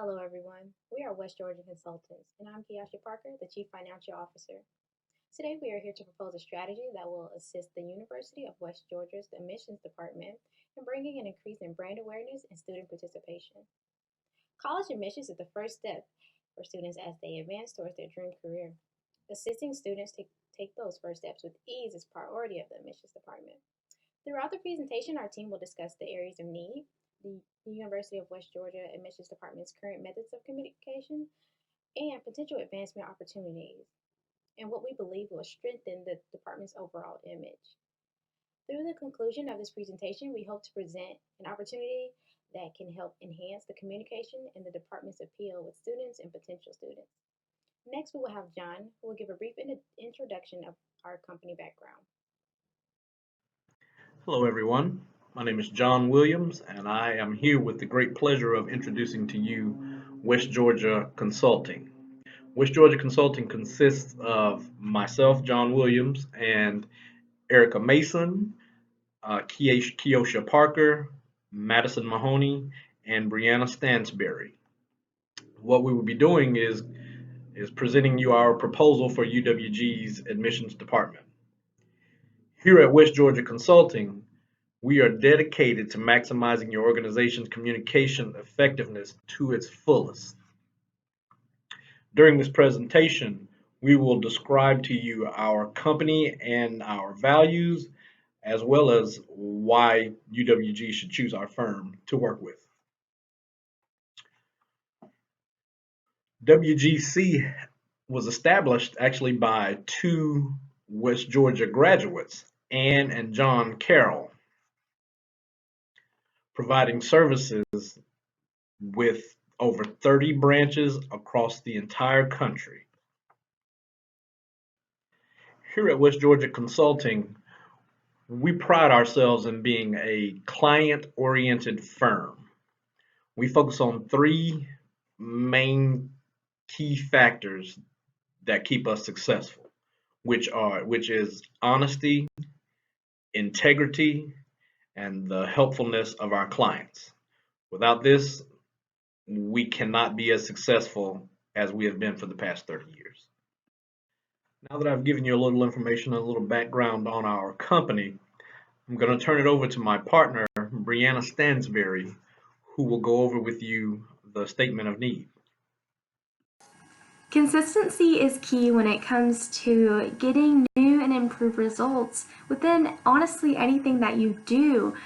Hello, everyone. We are West Georgia Consultants, and I'm Kiasha Parker, the Chief Financial Officer. Today, we are here to propose a strategy that will assist the University of West Georgia's admissions department in bringing an increase in brand awareness and student participation. College admissions is the first step for students as they advance towards their dream career. Assisting students to take those first steps with ease is priority of the admissions department. Throughout the presentation, our team will discuss the areas of need, the University of West Georgia Admissions Department's current methods of communication, and potential advancement opportunities, and what we believe will strengthen the department's overall image. Through the conclusion of this presentation, we hope to present an opportunity that can help enhance the communication and the department's appeal with students and potential students. Next, we will have John, who will give a brief introduction of our company background. Hello, everyone. My name is John Williams, and I am here with the great pleasure of introducing to you West Georgia Consulting. West Georgia Consulting consists of myself, John Williams, and Erica Mason, Keosha Parker, Madison Mahoney, and Brianna Stansberry. What we will be doing is presenting you our proposal for UWG's admissions department. Here at West Georgia Consulting, we are dedicated to maximizing your organization's communication effectiveness to its fullest. During this presentation, we will describe to you our company and our values, as well as why UWG should choose our firm to work with. WGC was established actually by two West Georgia graduates, Ann and John Carroll, providing services with over 30 branches across the entire country. Here at West Georgia Consulting, we pride ourselves in being a client-oriented firm. We focus on three main key factors that keep us successful, which is honesty, integrity, and the helpfulness of our clients. Without this, we cannot be as successful as we have been for the past 30 years. Now that I've given you a little information, a little background on our company, I'm going to turn it over to my partner, Brianna Stansberry, who will go over with you the statement of need. Consistency is key when it comes to getting new and improved results within honestly anything that you do.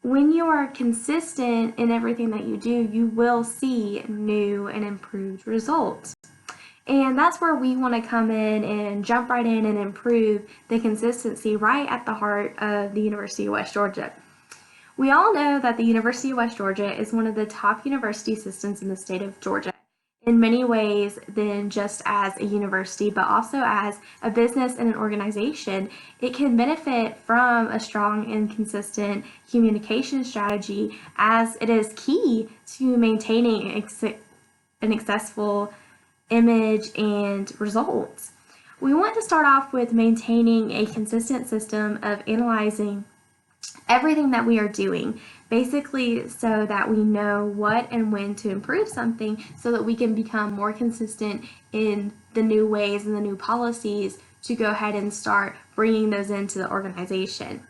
When you are consistent in everything that you do, you will see new and improved results. And that's where we want to come in and jump right in and improve the consistency right at the heart of the University of West Georgia. We all know that the University of West Georgia is one of the top university systems in the state of Georgia, in many ways than just as a university, but also as a business and an organization. It can benefit from a strong and consistent communication strategy, as it is key to maintaining an successful image and results. We want to start off with maintaining a consistent system of analyzing everything that we are doing, basically so that we know what and when to improve something so that we can become more consistent in the new ways and the new policies to go ahead and start bringing those into the organization.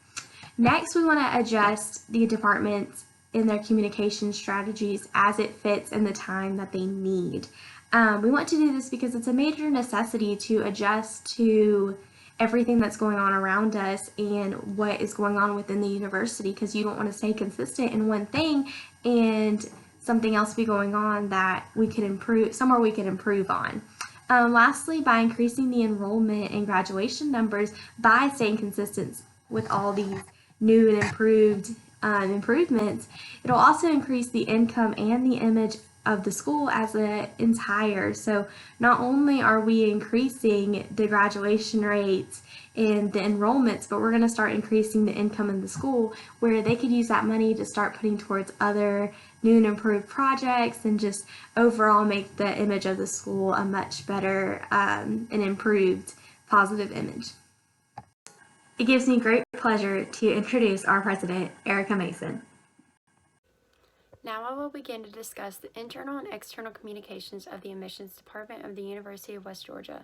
Next, we want to adjust the departments in their communication strategies as it fits in the time that they need. We want to do this because it's a major necessity to adjust to everything that's going on around us and what is going on within the university, because you don't want to stay consistent in one thing and something else be going on that we could improve, somewhere we could improve on. Lastly, by increasing the enrollment and graduation numbers by staying consistent with all these new and improved improvements, it'll also increase the income and the image of the school as an entire. So not only are we increasing the graduation rates and the enrollments, but we're going to start increasing the income in the school, where they could use that money to start putting towards other new and improved projects and just overall make the image of the school a much better and improved positive image. It gives me great pleasure to introduce our president, Erica Mason. Now I will begin to discuss the internal and external communications of the Admissions Department of the University of West Georgia.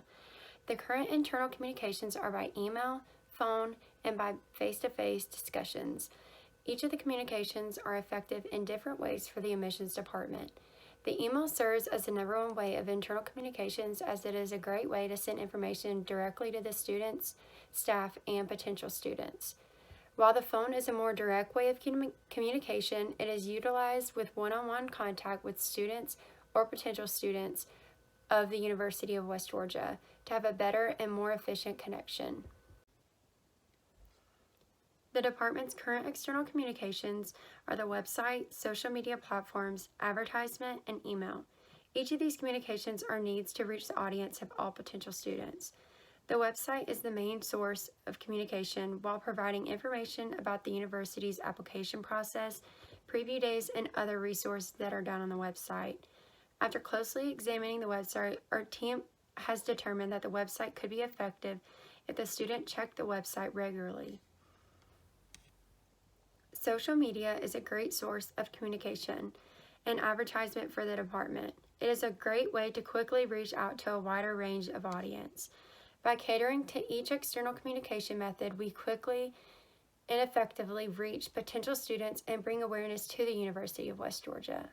The current internal communications are by email, phone, and by face-to-face discussions. Each of the communications are effective in different ways for the Admissions Department. The email serves as the number one way of internal communications, as it is a great way to send information directly to the students, staff, and potential students. While the phone is a more direct way of communication, it is utilized with one-on-one contact with students or potential students of the University of West Georgia to have a better and more efficient connection. The department's current external communications are the website, social media platforms, advertisement, and email. Each of these communications are needs to reach the audience of all potential students. The website is the main source of communication while providing information about the university's application process, preview days, and other resources that are done on the website. After closely examining the website, our team has determined that the website could be effective if the student checked the website regularly. Social media is a great source of communication and advertisement for the department. It is a great way to quickly reach out to a wider range of audience. By catering to each external communication method, we quickly and effectively reach potential students and bring awareness to the University of West Georgia.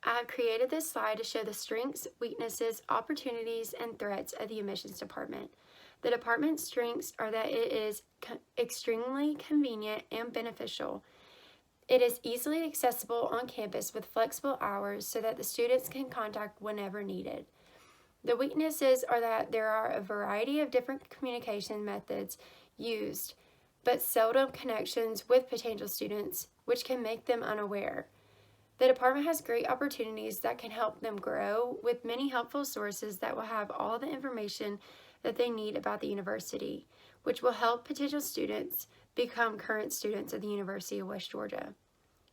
I have created this slide to show the strengths, weaknesses, opportunities, and threats of the admissions department. The department's strengths are that it is extremely convenient and beneficial. It is easily accessible on campus with flexible hours so that the students can contact whenever needed. The weaknesses are that there are a variety of different communication methods used, but seldom connections with potential students, which can make them unaware. The department has great opportunities that can help them grow with many helpful sources that will have all the information that they need about the university, which will help potential students become current students at the University of West Georgia.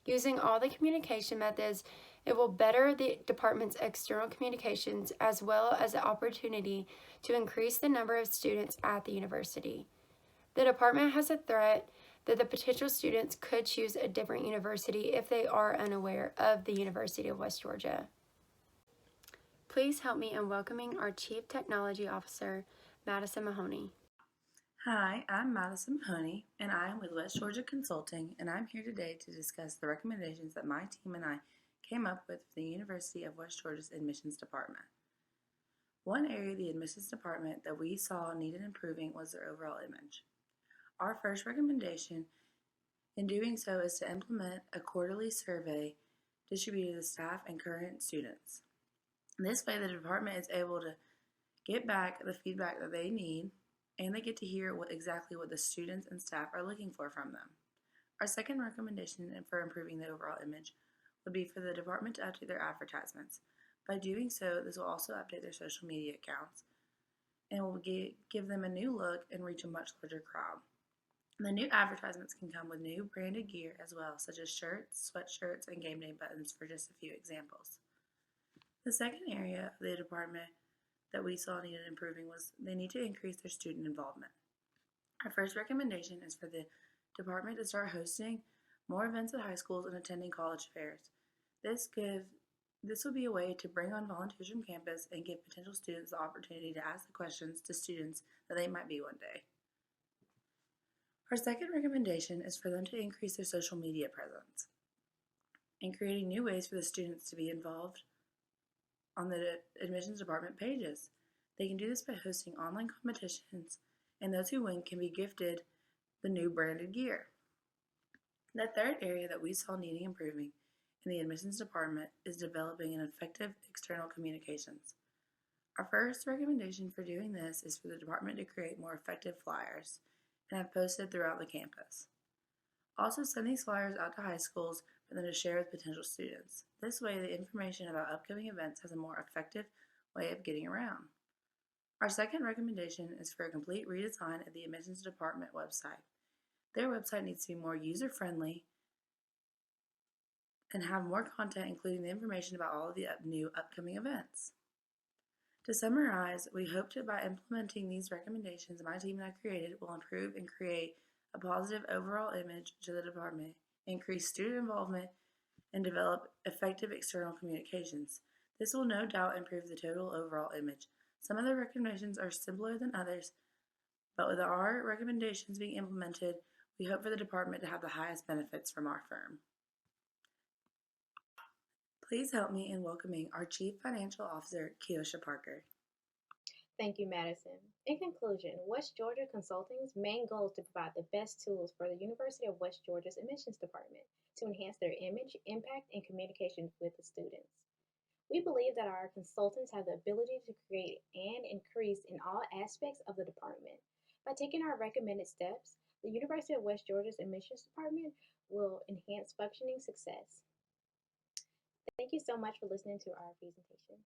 Using all the communication methods, it will better the department's external communications as well as the opportunity to increase the number of students at the university. The department has a threat that the potential students could choose a different university if they are unaware of the University of West Georgia. Please help me in welcoming our Chief Technology Officer, Madison Mahoney. Hi, I'm Madison Mahoney, and I am with West Georgia Consulting, and I'm here today to discuss the recommendations that my team and I came up with for the University of West Georgia's admissions department. One area of the admissions department that we saw needed improving was their overall image. Our first recommendation in doing so is to implement a quarterly survey distributed to the staff and current students. This way, the department is able to get back the feedback that they need, and they get to hear exactly what the students and staff are looking for from them. Our second recommendation for improving the overall image would be for the department to update their advertisements. By doing so, this will also update their social media accounts and will give them a new look and reach a much larger crowd. The new advertisements can come with new branded gear as well, such as shirts, sweatshirts, and game day buttons, for just a few examples. The second area of the department that we saw needed improving was they need to increase their student involvement. Our first recommendation is for the department to start hosting more events at high schools and attending college fairs. This will be a way to bring on volunteers from campus and give potential students the opportunity to ask the questions to students that they might be one day. Our second recommendation is for them to increase their social media presence and creating new ways for the students to be involved on the admissions department pages. They can do this by hosting online competitions, and those who win can be gifted the new branded gear. The third area that we saw needing improving in the admissions department is developing an effective external communications. Our first recommendation for doing this is for the department to create more effective flyers and have posted throughout the campus. Also, send these flyers out to high schools for them to share with potential students. This way, the information about upcoming events has a more effective way of getting around. Our second recommendation is for a complete redesign of the admissions department website. Their website needs to be more user-friendly and have more content, including the information about all of the new upcoming events. To summarize, we hope that by implementing these recommendations my team and I created will improve and create a positive overall image to the department, increase student involvement, and develop effective external communications. This will no doubt improve the total overall image. Some of the recommendations are simpler than others, but with our recommendations being implemented, we hope for the department to have the highest benefits from our firm. Please help me in welcoming our Chief Financial Officer, Kiosha Parker. Thank you, Madison. In conclusion, West Georgia Consulting's main goal is to provide the best tools for the University of West Georgia's admissions department to enhance their image, impact, and communications with the students. We believe that our consultants have the ability to create and increase in all aspects of the department. By taking our recommended steps, the University of West Georgia's admissions department will enhance functioning success. Thank you so much for listening to our presentation.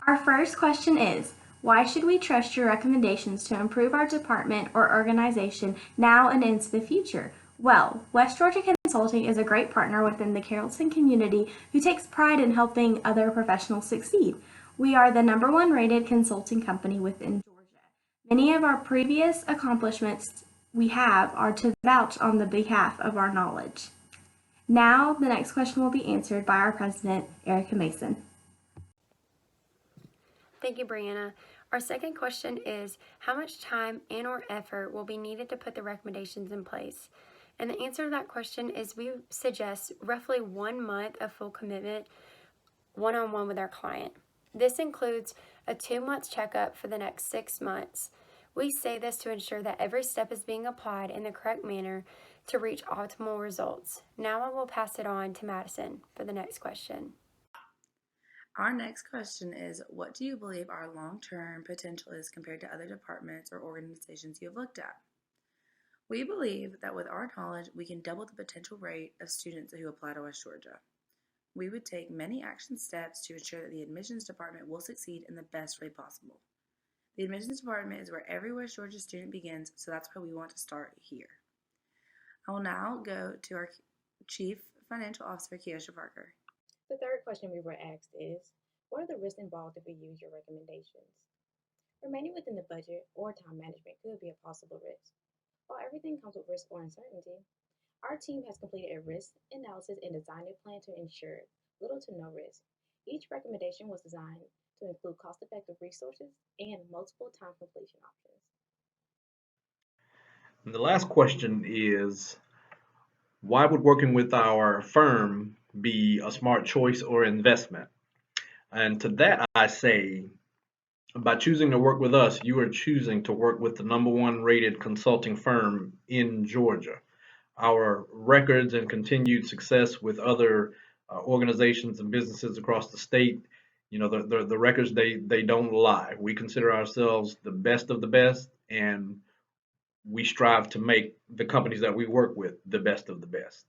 Our first question is, why should we trust your recommendations to improve our department or organization now and into the future? Well, West Georgia Consulting is a great partner within the Carrollton community who takes pride in helping other professionals succeed. We are the #1 rated consulting company within Georgia. Many of our previous accomplishments we have are to vouch on the behalf of our knowledge. Now, the next question will be answered by our president, Erica Mason. Thank you, Brianna. Our second question is, how much time and or effort will be needed to put the recommendations in place? And the answer to that question is we suggest roughly 1 month of full commitment one-on-one with our client. This includes a 2-month checkup for the next 6 months. We say this to ensure that every step is being applied in the correct manner to reach optimal results. Now I will pass it on to Madison for the next question. Our next question is, what do you believe our long-term potential is compared to other departments or organizations you have looked at? We believe that with our knowledge, we can double the potential rate of students who apply to West Georgia. We would take many action steps to ensure that the admissions department will succeed in the best way possible. The admissions department is where every West Georgia student begins, so that's why we want to start here. I will now go to our Chief Financial Officer, Kiosha Parker. The third question we were asked is, what are the risks involved if we use your recommendations? Remaining within the budget or time management could be a possible risk. While everything comes with risk or uncertainty, our team has completed a risk analysis and designed a plan to ensure little to no risk. Each recommendation was designed to include cost-effective resources and multiple time completion options. And the last question is, why would working with our firm be a smart choice or investment? And to that I say, by choosing to work with us, you are choosing to work with the #1 rated consulting firm in Georgia. Our records and continued success with other organizations and businesses across the state, the records, they don't lie. We consider ourselves the best of the best, and we strive to make the companies that we work with the best of the best.